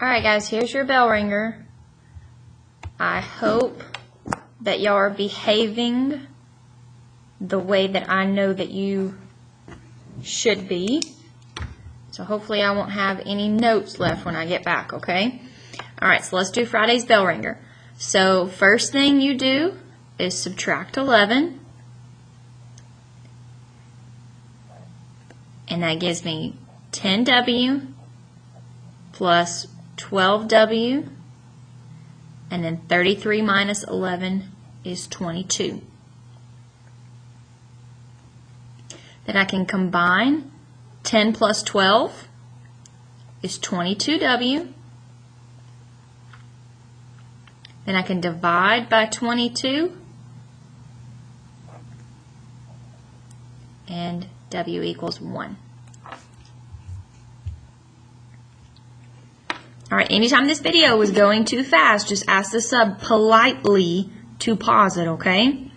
Alright guys, here's your bell ringer. I hope that y'all are behaving the way that I know that you should be. So hopefully I won't have any notes left when I get back, okay? Alright, so let's do Friday's bell ringer. So first thing you do is subtract 11. And that gives me 10W plus 12W, and then 33 minus 11 is 22. Then I can combine 10 plus 12 is 22W. Then I can divide by 22, and W equals 1. Alright, anytime this video is going too fast, just ask the sub politely to pause it, okay?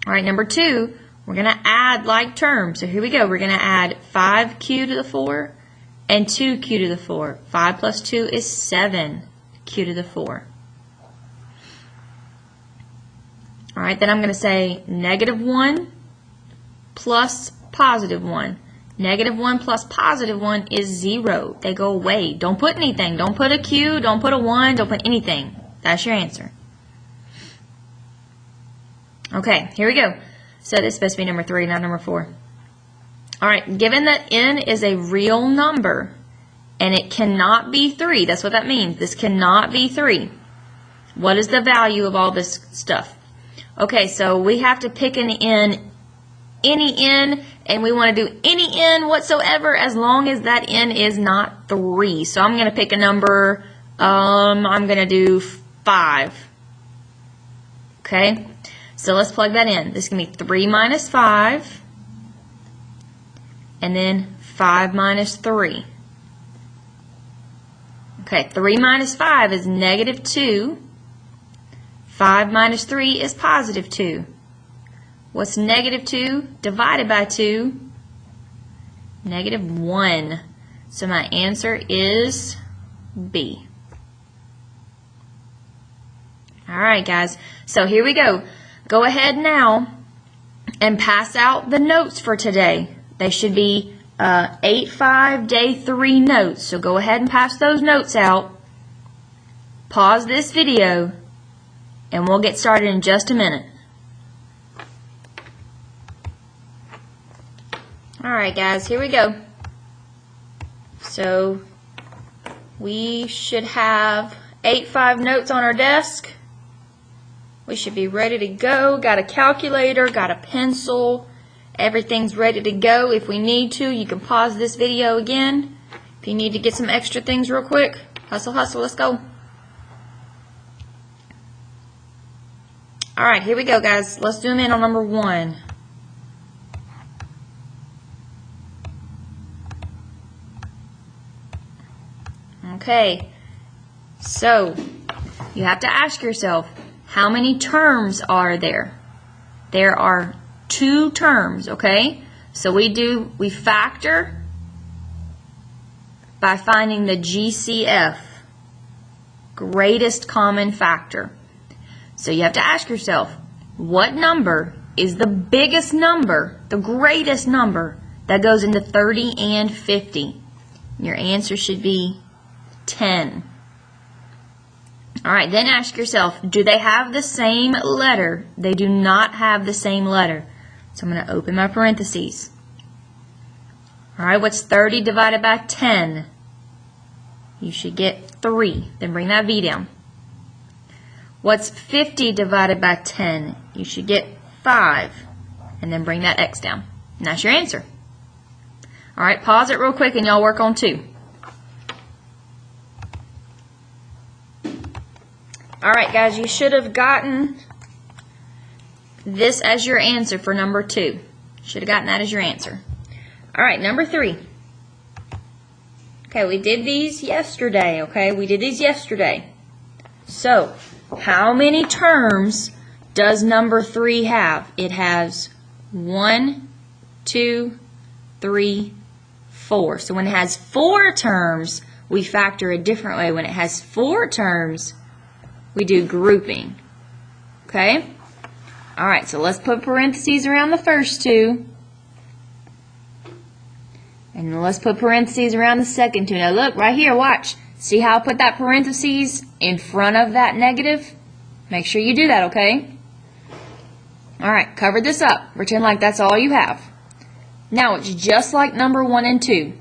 Alright, number 2, we're going to add like terms. So here we go. We're going to add 5q to the 4 and 2q to the 4. 5 plus 2 is 7q to the 4. Alright, then I'm going to say negative 1 plus positive 1. Negative 1 plus positive 1 is 0. They go away. Don't put anything. Don't put a q, don't put a 1, don't put anything. That's your answer. Okay, here we go. So this is supposed to be number 3, not number 4. Alright, given that n is a real number and it cannot be 3, that's what that means. This cannot be 3. What is the value of all this stuff? Okay, so we have to pick an n, any n, and we want to do any n whatsoever as long as that n is not 3. So I'm going to pick a number, I'm going to do 5. Okay, so let's plug that in. This is going to be 3 minus 5, and then 5 minus 3. Okay, 3 minus 5 is negative 2. 5 minus 3 is positive 2. What's negative 2 divided by 2? Negative 1. So my answer is B. Alright guys, so here we go. Go ahead now and pass out the notes for today. They should be 8-5 day 3 notes. So go ahead and pass those notes out. Pause this video and we'll get started in just a minute. Alright guys, here we go. So we should have 8-5 notes on our desk. We should be ready to go. Got a calculator, got a pencil. Everything's ready to go. If we need to, you can pause this video again. If you need to get some extra things real quick. Hustle, hustle, let's go. Alright, here we go guys. Let's zoom in on number 1. Okay, so you have to ask yourself, how many terms are there? There are 2 terms, okay? So we factor by finding the GCF, greatest common factor. So you have to ask yourself, what number is the biggest number, the greatest number that goes into 30 and 50? Your answer should be 10. Alright, then ask yourself, do they have the same letter? They do not have the same letter. So I'm going to open my parentheses. Alright, what's 30 divided by 10? You should get 3. Then bring that V down. What's 50 divided by 10? You should get 5. And then bring that X down. And that's your answer. Alright, pause it real quick and y'all work on 2. Alright guys, you should have gotten this as your answer for number 2. Should have gotten that as your answer. Alright, number 3. Okay, we did these yesterday, okay? We did these yesterday. So, how many terms does number 3 have? It has 1, 2, 3, 4. So when it has 4 terms, we factor a different way. When it has 4 terms, we do grouping. Okay? All right, so let's put parentheses around the first 2. And let's put parentheses around the second 2. Now look, right here, watch. See how I put that parentheses in front of that negative? Make sure you do that, okay? All right, cover this up. Pretend like that's all you have. Now it's just like number 1 and 2.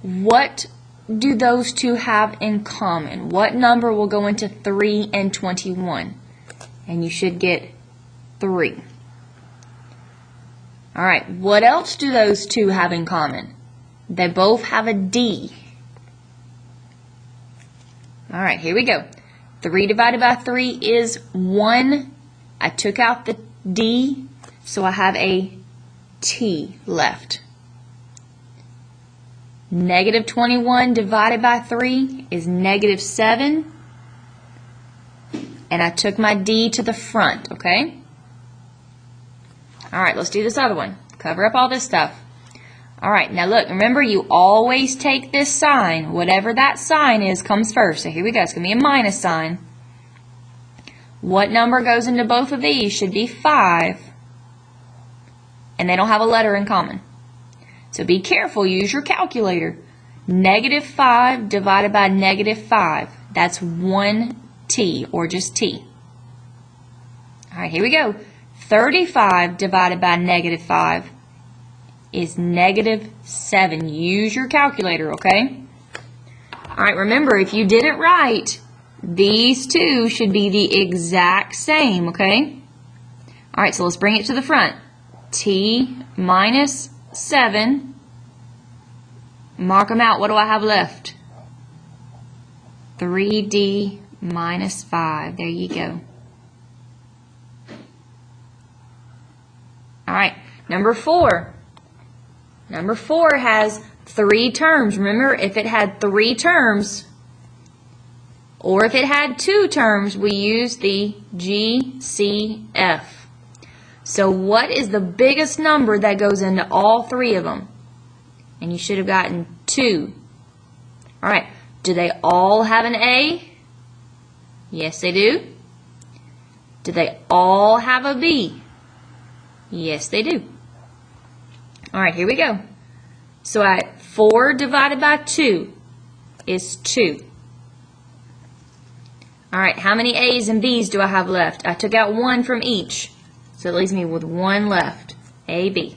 What do those 2 have in common? What number will go into 3 and 21? And you should get 3. All right, what else do those 2 have in common? They both have a D. All right, here we go. 3 divided by 3 is 1. I took out the D, so I have a T left. Negative 21 divided by 3 is negative 7. And I took my D to the front, okay? All right, let's do this other one. Cover up all this stuff. All right, now look, remember you always take this sign. Whatever that sign is comes first. So here we go. It's going to be a minus sign. What number goes into both of these should be 5. And they don't have a letter in common. So be careful. Use your calculator. Negative 5 divided by negative 5. That's 1t, or just t. All right, here we go. 35 divided by negative 5 is negative 7. Use your calculator, okay? All right, remember, if you did it right, these 2 should be the exact same, okay? All right, so let's bring it to the front. T minus 7. Mark them out. What do I have left? 3D minus 5. There you go. All right, number 4. Number 4 has 3 terms. Remember, if it had 3 terms, or if it had 2 terms, we use the GCF. So what is the biggest number that goes into all 3 of them? And you should have gotten 2. All right, do they all have an A? Yes, they do. Do they all have a B? Yes, they do. All right, here we go. So 4 divided by 2 is 2. All right, how many A's and B's do I have left? I took out 1 from each, so it leaves me with 1 left, A, B.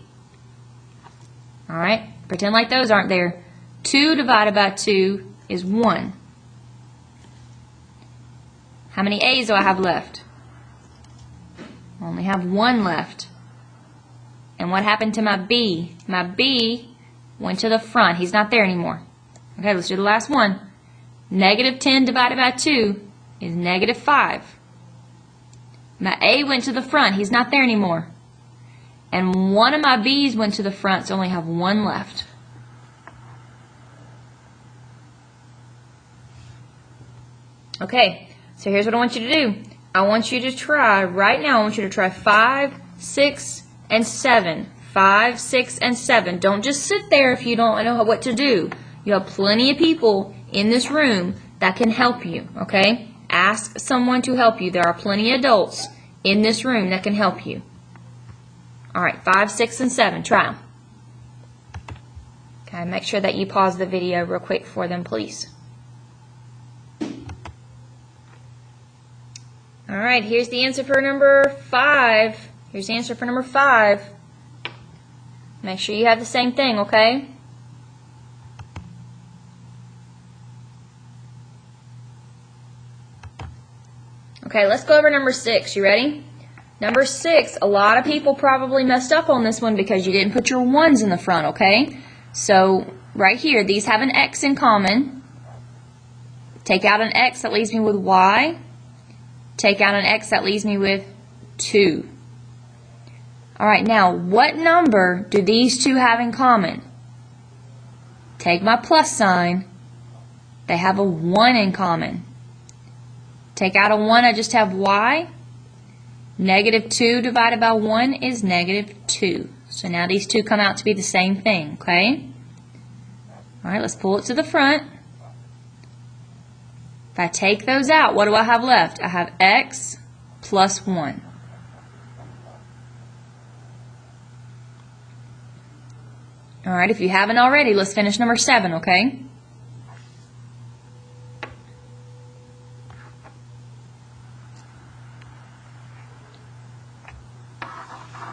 All right, pretend like those aren't there. 2 divided by 2 is 1. How many A's do I have left? I only have 1 left. And what happened to my B? My B went to the front. He's not there anymore. Okay, let's do the last one. Negative 10 divided by 2 is negative 5. My A went to the front. He's not there anymore. And one of my B's went to the front, so I only have 1 left. Okay, so here's what I want you to do. I want you to try, right now, I want you to try 5, 6, and 7. 5, 6, and 7. Don't just sit there if you don't know what to do. You have plenty of people in this room that can help you, okay? Ask someone to help you. There are plenty of adults in this room that can help you. All right, 5, 6, and 7. Try them. Okay, make sure that you pause the video real quick for them, please. All right, here's the answer for number 5. Here's the answer for number 5. Make sure you have the same thing, okay? Okay, let's go over number 6. You ready? Number 6, a lot of people probably messed up on this one because you didn't put your 1s in the front, okay? So, right here, these have an X in common. Take out an X, that leaves me with Y. Take out an X, that leaves me with 2. All right, now, what number do these 2 have in common? Take my plus sign. They have a 1 in common. Take out a 1, I just have Y. Negative 2 divided by 1 is negative 2. So now these 2 come out to be the same thing, okay? All right, let's pull it to the front. If I take those out, what do I have left? I have x plus 1. All right, if you haven't already, let's finish number 7, okay?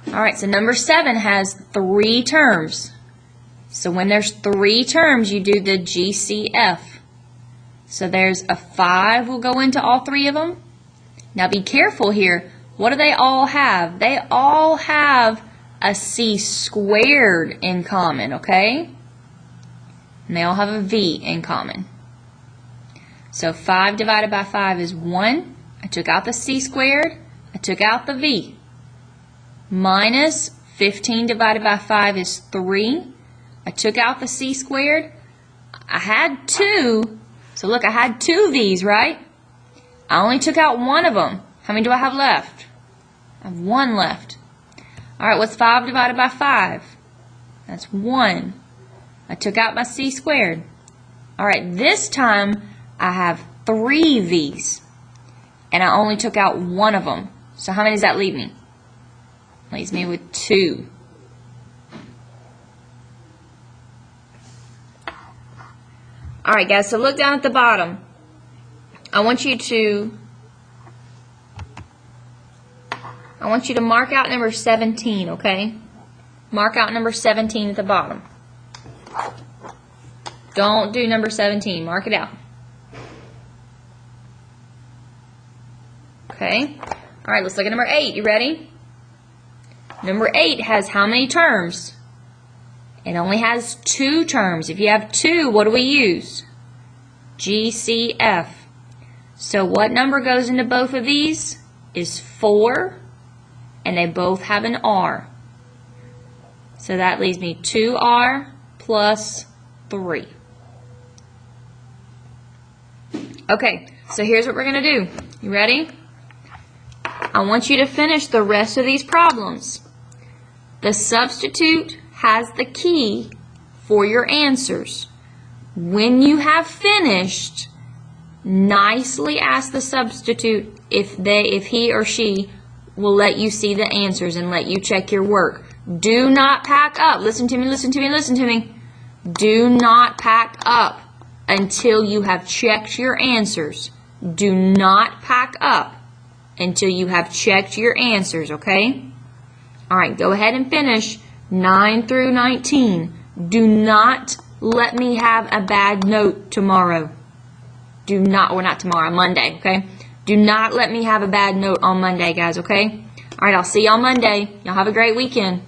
All right, so number 7 has 3 terms. So when there's 3 terms, you do the GCF. So there's a 5 will go into all 3 of them. Now be careful here. What do they all have? They all have a c squared in common, okay? And they all have a v in common. So 5 divided by 5 is 1. I took out the c squared. I took out the v. Minus 15 divided by 5 is 3. I took out the c squared. I had 2. So look, I had 2 v's, right? I only took out one of them. How many do I have left? I have 1 left. All right, what's 5 divided by 5? That's 1. I took out my c squared. All right, this time I have 3 v's. And I only took out one of them. So how many does that leave me? Leaves me with 2. All right, guys, so look down at the bottom. I want you to mark out number 17, okay? Mark out number 17 at the bottom. Don't do number 17. Mark it out. Okay? All right, let's look at number 8. You ready? Number 8 has how many terms? It only has 2 terms. If you have 2, what do we use? GCF. So what number goes into both of these? Is 4, and they both have an R. So that leaves me 2R plus 3. Okay, so here's what we're going to do. You ready? I want you to finish the rest of these problems. The substitute has the key for your answers. When you have finished, nicely ask the substitute if he or she will let you see the answers and let you check your work. Do not pack up. Listen to me, listen to me, listen to me. Do not pack up until you have checked your answers. Do not pack up until you have checked your answers, okay? All right, go ahead and finish 9 through 19. Do not let me have a bad note tomorrow. Do not, or not tomorrow, Monday, okay? Do not let me have a bad note on Monday, guys, okay? All right, I'll see you on Monday. Y'all have a great weekend.